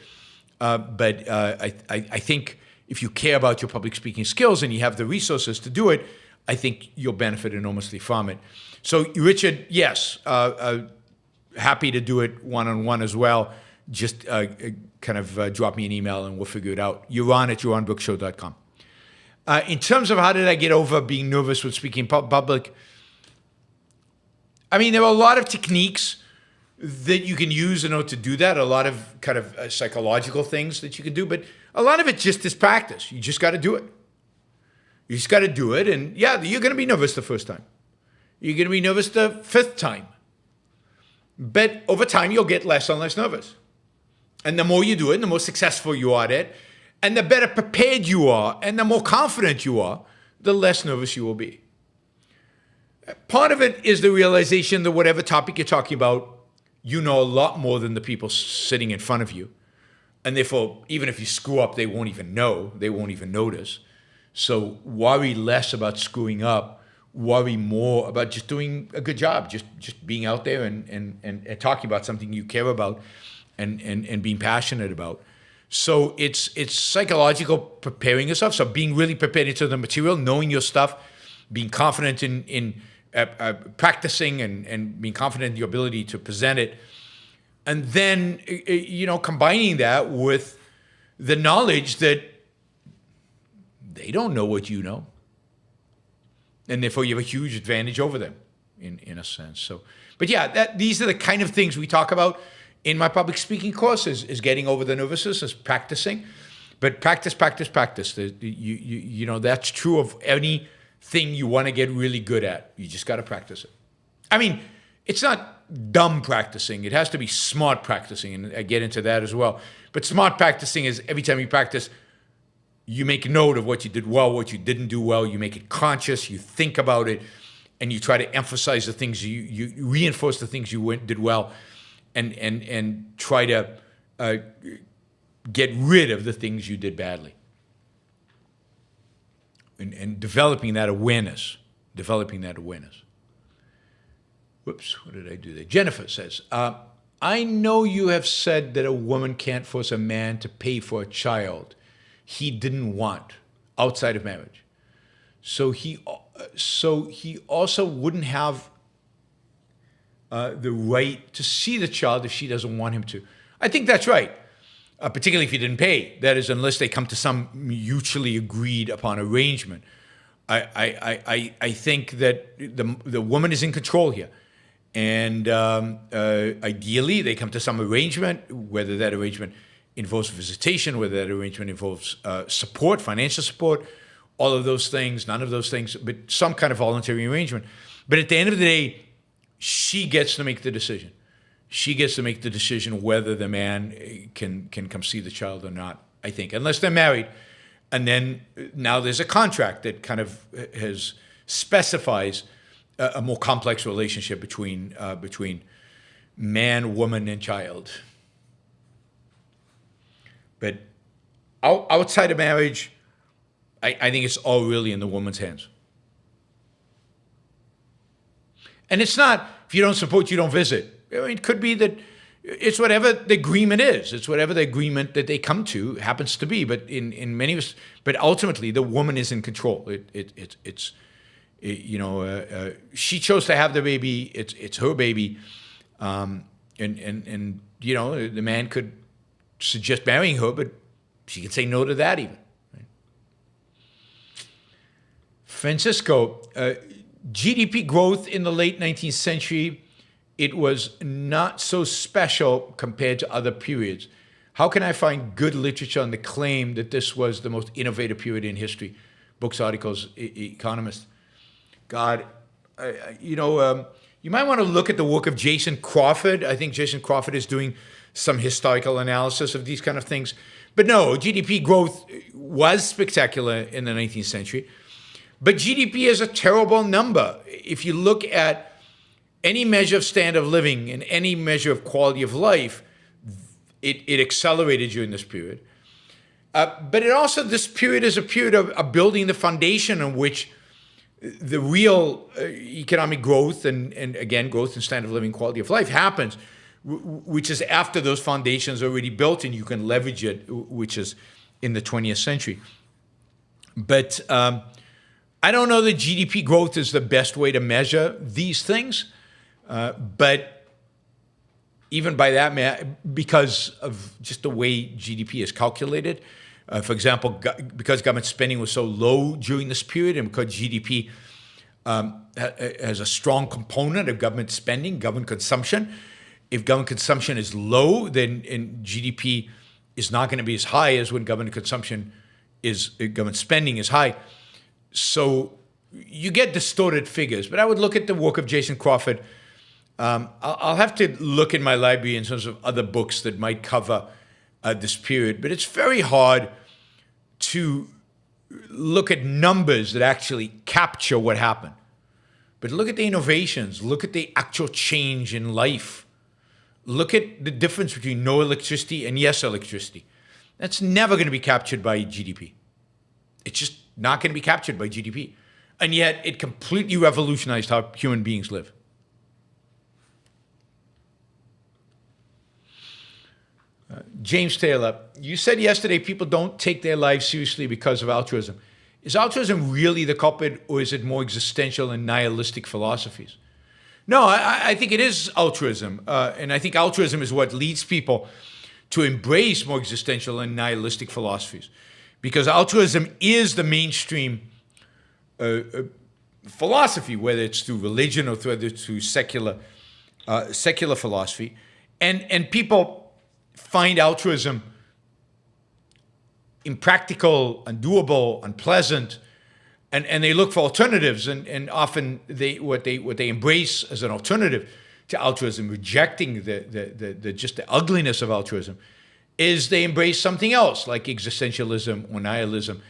but I think if you care about your public speaking skills and you have the resources to do it, I think you'll benefit enormously from it. So Richard, yes, happy to do it one-on-one as well. Just drop me an email and we'll figure it out. Yaron@yaronbrookshow.com. In terms of how did I get over being nervous when speaking in public, I mean, there are a lot of techniques that you can use in order to do that, a lot of psychological things that you can do, but a lot of it just is practice. You just got to do it. You just got to do it, and yeah, you're going to be nervous the first time. You're going to be nervous the 5th time. But over time, you'll get less and less nervous. And the more you do it, the more successful you are at it, and the better prepared you are, and the more confident you are, the less nervous you will be. Part of it is the realization that whatever topic you're talking about, you know a lot more than the people sitting in front of you. And therefore, even if you screw up, they won't even know. They won't even notice. So worry less about screwing up. Worry more about just doing a good job, just being out there and talking about something you care about and being passionate about. So it's psychological preparing yourself. So being really prepared into the material, knowing your stuff, being confident in practicing and being confident in your ability to present it. And then, combining that with the knowledge that they don't know what you know. And therefore you have a huge advantage over them in a sense. So, but yeah, these are the kind of things we talk about in my public speaking courses, is getting over the nervousness, is practicing. But practice. That's true of anything you want to get really good at. You just got to practice it. I mean, it's not dumb practicing. It has to be smart practicing, and I get into that as well. But smart practicing is every time you practice, you make note of what you did well, what you didn't do well. You make it conscious. You think about it, and you try to emphasize the things you reinforce the things you did well, and try to get rid of the things you did badly. And developing that awareness. Whoops, what did I do there? Jennifer says, I know you have said that a woman can't force a man to pay for a child he didn't want outside of marriage. So he also wouldn't have the right to see the child if she doesn't want him to. I think that's right, particularly if he didn't pay. That is, unless they come to some mutually agreed upon arrangement. I think that the woman is in control here. And ideally, they come to some arrangement, whether that arrangement involves visitation, whether that arrangement involves support, financial support, all of those things, none of those things, but some kind of voluntary arrangement. But at the end of the day, she gets to make the decision. She gets to make the decision whether the man can come see the child or not, I think, unless they're married. And then now there's a contract that kind of specifies a more complex relationship between man, woman, and child. But outside of marriage, I think it's all really in the woman's hands. And it's not, if you don't support, you don't visit. I mean, it could be that it's whatever the agreement is. It's whatever the agreement that they come to happens to be. But in many, but ultimately, the woman is in control. She chose to have the baby. It's her baby, and the man could suggest marrying her, but she can say no to that even. Right? Francisco, GDP growth in the late 19th century, it was not so special compared to other periods. How can I find good literature on the claim that this was the most innovative period in history? Books, articles, economists. God, you might want to look at the work of Jason Crawford. I think Jason Crawford is doing some historical analysis of these kind of things. But no, GDP growth was spectacular in the 19th century. But GDP is a terrible number. If you look at any measure of standard of living and any measure of quality of life, it accelerated during this period. But this period is a period of building the foundation on which the real economic growth and again, growth in standard of living, quality of life happens, which is after those foundations are already built and you can leverage it, which is in the 20th century. But I don't know that GDP growth is the best way to measure these things. But even by that, because of just the way GDP is calculated, for example, because government spending was so low during this period and because GDP has a strong component of government spending, government consumption, if government consumption is low, then GDP is not going to be as high as when government spending is high. So you get distorted figures. But I would look at the work of Jason Crawford. I'll have to look in my library in terms of other books that might cover this period. But it's very hard to look at numbers that actually capture what happened. But look at the innovations. Look at the actual change in life. Look at the difference between no electricity and yes electricity. That's never going to be captured by GDP. It's just not going to be captured by GDP. And yet it completely revolutionized how human beings live. James Taylor, you said yesterday people don't take their lives seriously because of altruism. Is altruism really the culprit, or is it more existential and nihilistic philosophies? No, I think it is altruism. And I think altruism is what leads people to embrace more existential and nihilistic philosophies. Because altruism is the mainstream philosophy, whether it's through religion or whether it's through secular philosophy. And people find altruism impractical, undoable, unpleasant, and they look for alternatives. And often what they embrace as an alternative to altruism, rejecting the ugliness of altruism, is they embrace something else like existentialism or nihilism,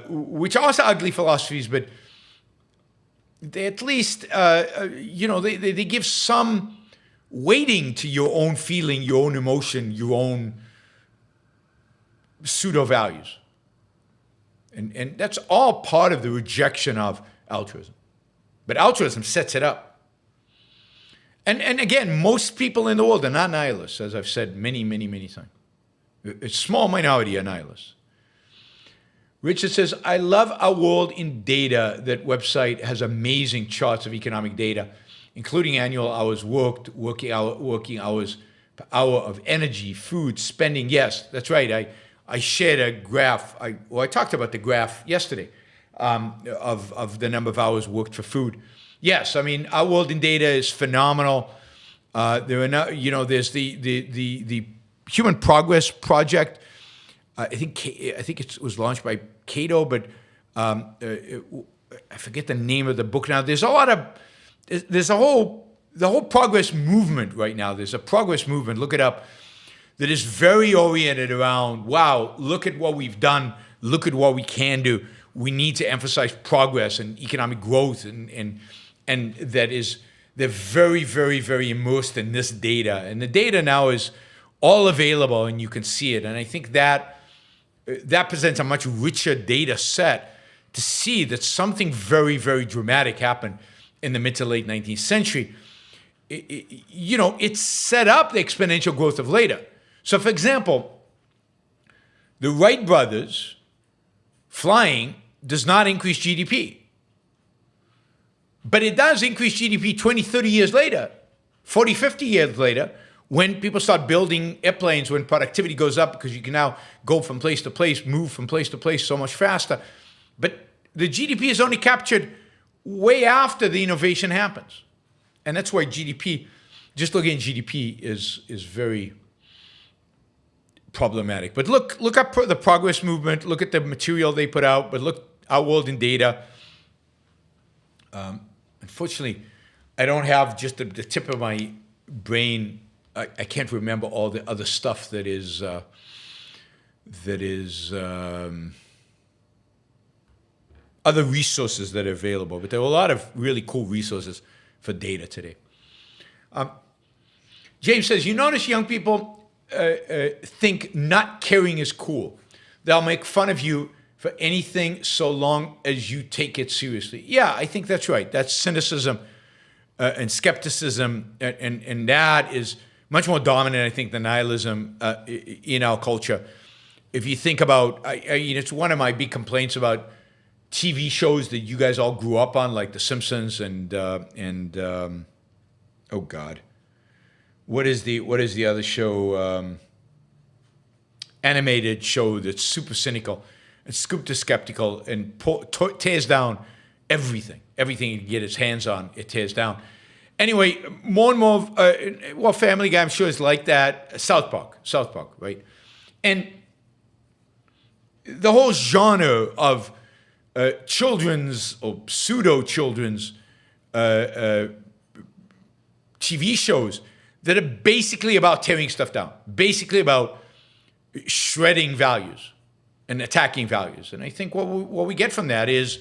which are also ugly philosophies, but they at least they give some weighting to your own feeling, your own emotion, your own pseudo values. And that's all part of the rejection of altruism. But altruism sets it up. And again, most people in the world are not nihilists, as I've said many, many, many times. A small minority are nihilists. Richard says, I love Our World in Data. That website has amazing charts of economic data, including annual hours worked, working hours per hour of energy, food, spending. Yes, that's right. I shared a graph. I talked about the graph yesterday of the number of hours worked for food. Yes, I mean, Our World in Data is phenomenal. There's the Human Progress Project. I think it was launched by Cato, but I forget the name of the book now. There's the whole progress movement right now. There's a progress movement. Look it up. That is very oriented around, wow, look at what we've done, look at what we can do. We need to emphasize progress and economic growth, and they're very, very, very immersed in this data. And the data now is all available and you can see it. And I think that presents a much richer data set to see that something very, very dramatic happened in the mid to late 19th century. It set up the exponential growth of later. So, for example, the Wright brothers flying does not increase GDP. But it does increase GDP 20, 30 years later, 40, 50 years later, when people start building airplanes, when productivity goes up because you can now go from place to place, move from place to place so much faster. But the GDP is only captured way after the innovation happens. And that's why GDP, just looking at GDP is very problematic. But look up the progress movement, look at the material they put out, but look Our World in Data. Unfortunately, I don't have just the tip of my brain. I can't remember all the other stuff that is other resources that are available. But there are a lot of really cool resources for data today. James says, you notice young people think not caring is cool. They'll make fun of you for anything so long as you take it seriously. Yeah, I think that's right. That's cynicism and skepticism, and that is much more dominant, I think, than nihilism in our culture. If you think about, it's one of my big complaints about TV shows that you guys all grew up on, like The Simpsons and oh God, what is the other show? Animated show that's super cynical and super skeptical and tears down everything it can get its hands on. It tears down. Anyway, more and more, Family Guy, I'm sure, is like that. South Park, right? And the whole genre of children's or pseudo-children's TV shows that are basically about tearing stuff down, basically about shredding values and attacking values. And I think what we get from that is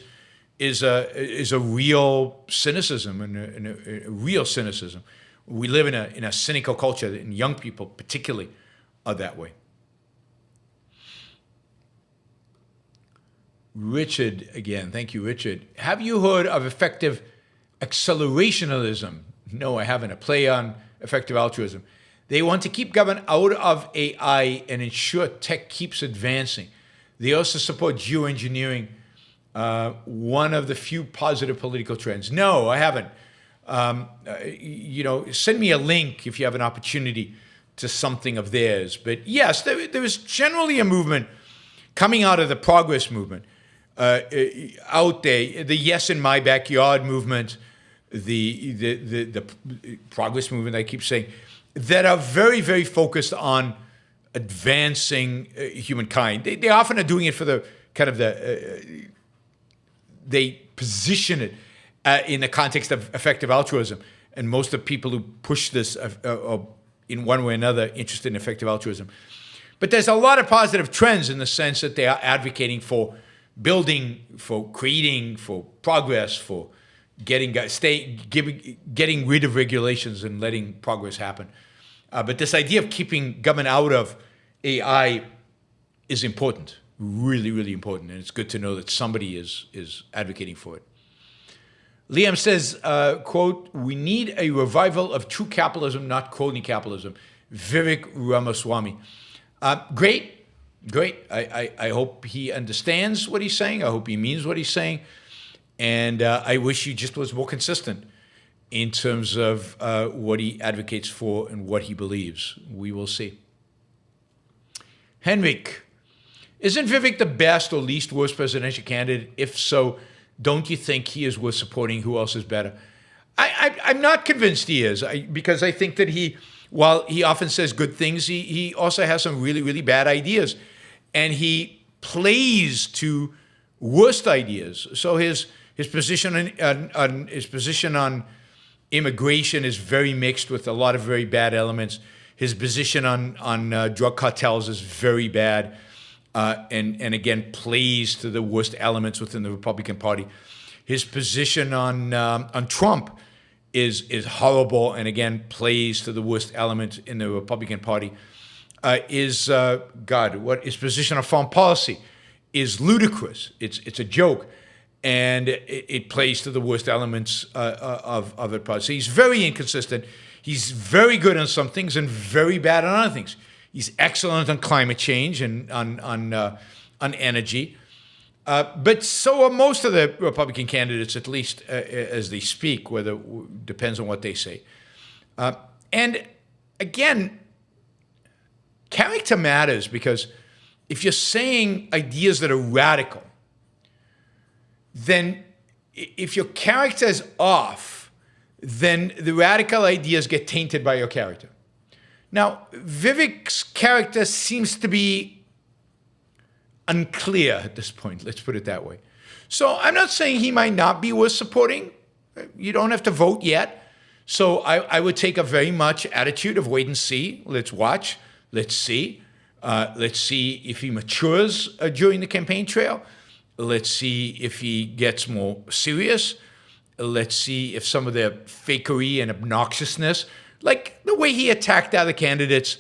a real cynicism and a real cynicism. We live in a cynical culture, and young people particularly are that way. Richard, again, thank you, Richard. Have you heard of effective accelerationism? No, I haven't. A play on effective altruism. They want to keep government out of AI and ensure tech keeps advancing. They also support geoengineering one of the few positive political trends. No, I haven't. Send me a link if you have an opportunity to something of theirs. But yes, there was generally a movement coming out of the progress movement out there, the Yes in My Backyard movement, the progress movement, I keep saying, that are very, very focused on advancing humankind. They often are doing it for the kind of they position it in the context of effective altruism. And most of the people who push this are in one way or another interested in effective altruism. But there's a lot of positive trends in the sense that they are advocating for building, for creating, for progress, for getting rid of regulations and letting progress happen. But this idea of keeping government out of AI is important, really, really important. And it's good to know that somebody is advocating for it. Liam says, quote, "We need a revival of true capitalism, not crony capitalism." Vivek Ramaswamy. Great. I hope he understands what he's saying. I hope he means what he's saying. And I wish he just was more consistent in terms of what he advocates for and what he believes. We will see. Henrik, isn't Vivek the best or least worst presidential candidate? If so, don't you think he is worth supporting? Who else is better? I'm not convinced he is, because I think that while he often says good things, he also has some really, really bad ideas. And he plays to worst ideas. So his position on immigration is very mixed with a lot of very bad elements. His position on drug cartels is very bad. And again, plays to the worst elements within the Republican Party. His position on Trump is horrible, and again, plays to the worst elements in the Republican Party. His position on foreign policy is ludicrous. It's a joke, and it plays to the worst elements of it. So he's very inconsistent. He's very good on some things and very bad on other things. He's excellent on climate change and on energy. But so are most of the Republican candidates, at least as they speak, whether depends on what they say. And again, character matters, because if you're saying ideas that are radical, then if your character is off, then the radical ideas get tainted by your character. Now, Vivek's character seems to be unclear at this point, let's put it that way. So I'm not saying he might not be worth supporting. You don't have to vote yet. So I would take a very much attitude of wait and see. Let's watch. Let's see. Let's see if he matures during the campaign trail. Let's see if he gets more serious. Let's see if some of the fakery and obnoxiousness, like the way he attacked other candidates,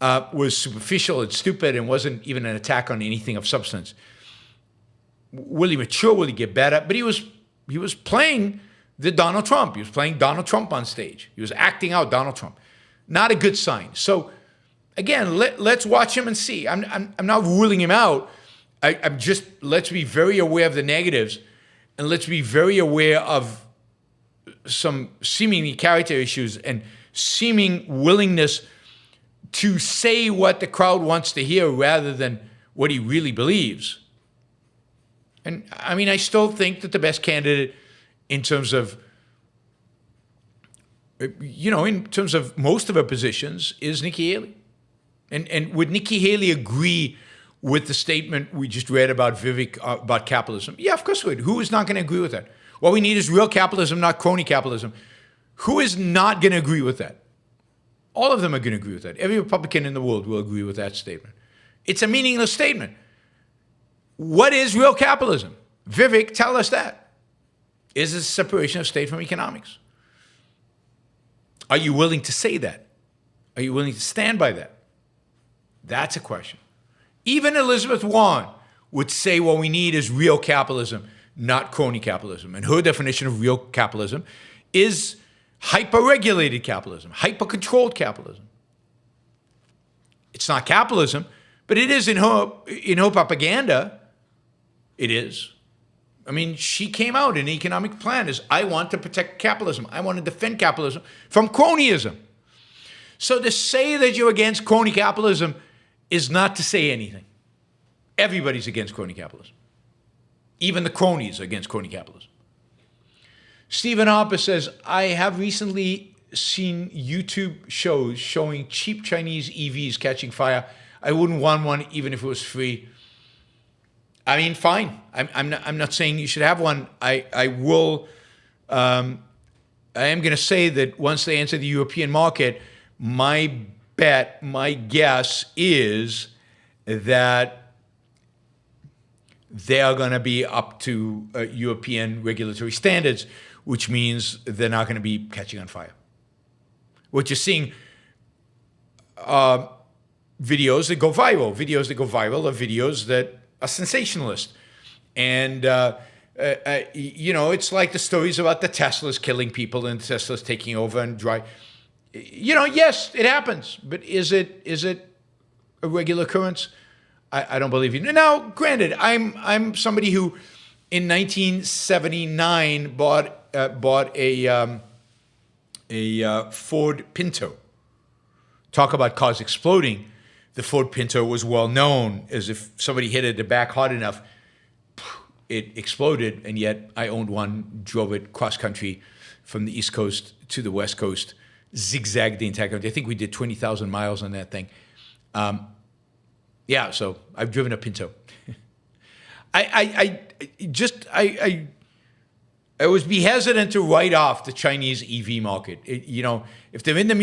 was superficial and stupid and wasn't even an attack on anything of substance. Will he mature? Will he get better? But he was playing the Donald Trump. He was playing Donald Trump on stage. He was acting out Donald Trump. Not a good sign. So again, let's watch him and see. I'm not ruling him out. I'm just, let's be very aware of the negatives, and let's be very aware of some seemingly character issues and seeming willingness to say what the crowd wants to hear rather than what he really believes. And I mean, I still think that the best candidate in terms of, in terms of most of our positions is Nikki Haley. And would Nikki Haley agree with the statement we just read about Vivek, about capitalism? Yeah, of course we would. Who is not going to agree with that? What we need is real capitalism, not crony capitalism. Who is not going to agree with that? All of them are going to agree with that. Every Republican in the world will agree with that statement. It's a meaningless statement. What is real capitalism? Vivek, tell us that. Is it separation of state from economics? Are you willing to say that? Are you willing to stand by that? That's a question. Even Elizabeth Warren would say what we need is real capitalism, not crony capitalism. And her definition of real capitalism is hyper-regulated capitalism, hyper-controlled capitalism. It's not capitalism, but it is in her propaganda. It is. I mean, she came out in the economic plan as, I want to protect capitalism. I want to defend capitalism from cronyism. So to say that you're against crony capitalism is not to say anything. Everybody's against crony capitalism. Even the cronies are against crony capitalism. Stephen Harper says, I have recently seen YouTube shows showing cheap Chinese EVs catching fire. I wouldn't want one even if it was free. I mean, fine. I'm not saying you should have one. I am going to say that once they enter the European market, my guess is that they are going to be up to European regulatory standards, which means they're not going to be catching on fire. What you're seeing videos that go viral. Videos that go viral are videos that are sensationalist. And, it's like the stories about the Teslas killing people and Teslas taking over and drive. Yes, it happens. But is it a regular occurrence? I don't believe you. Now, granted, I'm somebody who in 1979 bought a Ford Pinto. Talk about cars exploding. The Ford Pinto was well known as if somebody hit it at the back hard enough, it exploded, and yet I owned one, drove it cross country from the East Coast to the West Coast, zigzagged the entire country. I think we did 20,000 miles on that thing. So I've driven a Pinto. I would be hesitant to write off the Chinese EV market. If they're in the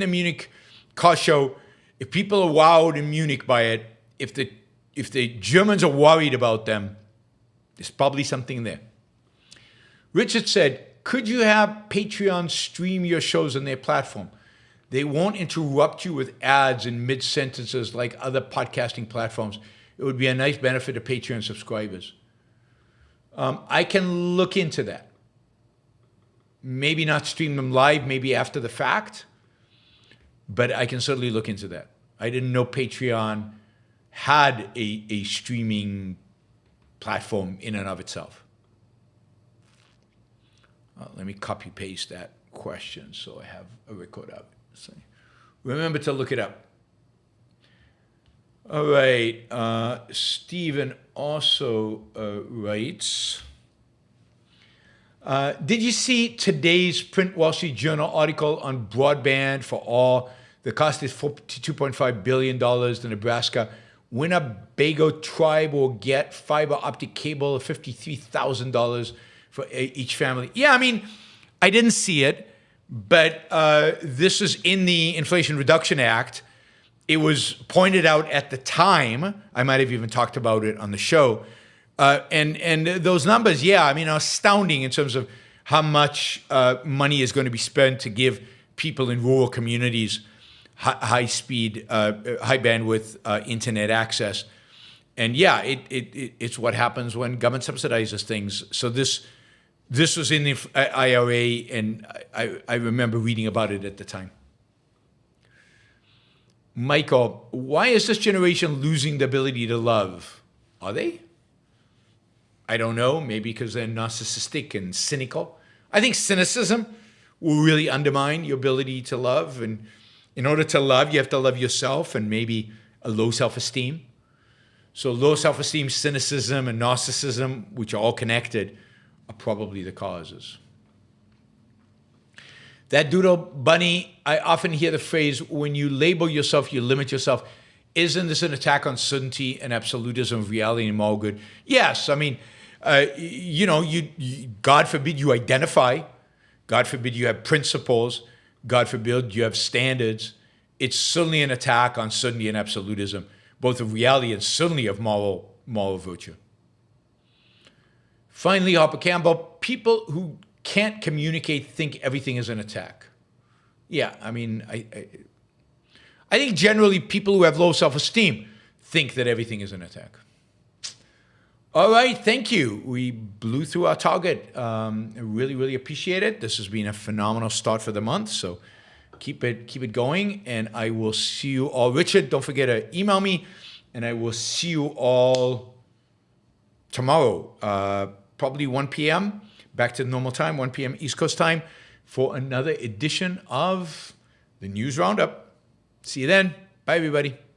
Munich car show, if people are wowed in Munich by it, if the Germans are worried about them, there's probably something there. Richard said, could you have Patreon stream your shows on their platform? They won't interrupt you with ads in mid-sentences like other podcasting platforms. It would be a nice benefit to Patreon subscribers. I can look into that. Maybe not stream them live, maybe after the fact, but I can certainly look into that. I didn't know Patreon had a streaming platform in and of itself. Let me copy paste that question so I have a record of it. So remember to look it up. All right. Stephen also writes, did you see today's print Wall Street Journal article on broadband for all? The cost is $42.5 billion. The Nebraska Winnebago tribe will get fiber optic cable of $53,000 for each family. Yeah, I mean, I didn't see it, but this is in the Inflation Reduction Act. It was pointed out at the time. I might have even talked about it on the show. And those numbers, are astounding in terms of how much money is going to be spent to give people in rural communities high speed, high bandwidth internet access. And it's what happens when government subsidizes things. So this was in the IRA, and I remember reading about it at the time. Michael, why is this generation losing the ability to love? Are they? I don't know. Maybe because they're narcissistic and cynical. I think cynicism will really undermine your ability to love. And in order to love, you have to love yourself and maybe a low self-esteem. So low self-esteem, cynicism, and narcissism, which are all connected, are probably the causes. That doodle bunny, I often hear the phrase, when you label yourself, you limit yourself. Isn't this an attack on certainty and absolutism of reality and moral good? Yes. I mean, God forbid you identify. God forbid you have principles. God forbid you have standards. It's certainly an attack on certainty and absolutism, both of reality and certainly of moral virtue. Finally, Harper Campbell, people who can't communicate think everything is an attack. Yeah, I mean, I think generally people who have low self-esteem think that everything is an attack. All right, thank you. We blew through our target. I really, really appreciate it. This has been a phenomenal start for the month, so keep it going, and I will see you all. Richard, don't forget to email me, and I will see you all tomorrow, probably 1 p.m., back to the normal time, 1 p.m. East Coast time, for another edition of the News Roundup. See you then. Bye, everybody.